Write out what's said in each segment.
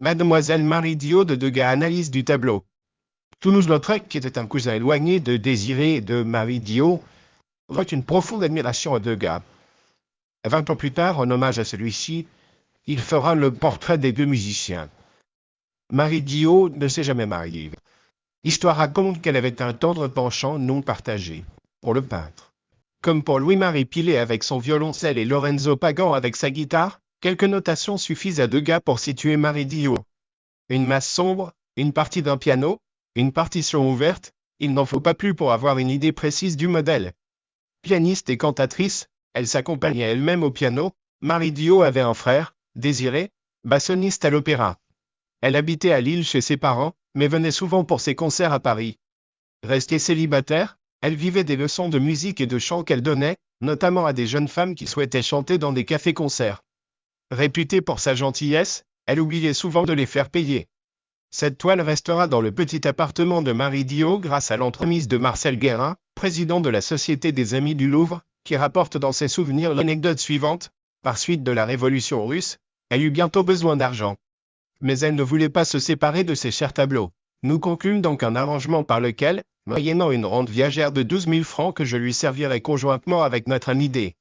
Mademoiselle Marie Dio de Degas analyse du tableau. Toulouse-Lautrec, qui était un cousin éloigné de Désiré et de Marie Dio, voit une profonde admiration à Degas. 20 ans plus tard, en hommage à celui-ci, il fera le portrait des deux musiciens. Marie Dio ne s'est jamais mariée. L'histoire raconte qu'elle avait un tendre penchant non partagé pour le peintre. Comme pour Louis-Marie Pilet avec son violoncelle et Lorenzo Pagan avec sa guitare, quelques notations suffisent à Degas pour situer Marie Dio. Une masse sombre, une partie d'un piano, une partition ouverte, il n'en faut pas plus pour avoir une idée précise du modèle. Pianiste et cantatrice, elle s'accompagnait elle-même au piano. Marie Dio avait un frère, Désiré, bassoniste à l'opéra. Elle habitait à Lille chez ses parents, mais venait souvent pour ses concerts à Paris. Restée célibataire, elle vivait des leçons de musique et de chant qu'elle donnait, notamment à des jeunes femmes qui souhaitaient chanter dans des cafés-concerts. Réputée pour sa gentillesse, elle oubliait souvent de les faire payer. Cette toile restera dans le petit appartement de Marie Dio grâce à l'entremise de Marcel Guérin, président de la Société des Amis du Louvre, qui rapporte dans ses souvenirs l'anecdote suivante. Par suite de la Révolution russe, elle eut bientôt besoin d'argent. Mais elle ne voulait pas se séparer de ses chers tableaux. Nous conclûmes donc un arrangement par lequel, moyennant une rente viagère de 12 000 francs que je lui servirai conjointement avec notre ami D.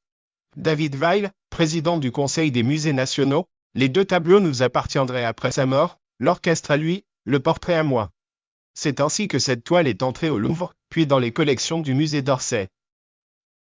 David Weil, président du Conseil des musées nationaux, les deux tableaux nous appartiendraient après sa mort, l'orchestre à lui, le portrait à moi. C'est ainsi que cette toile est entrée au Louvre, puis dans les collections du musée d'Orsay.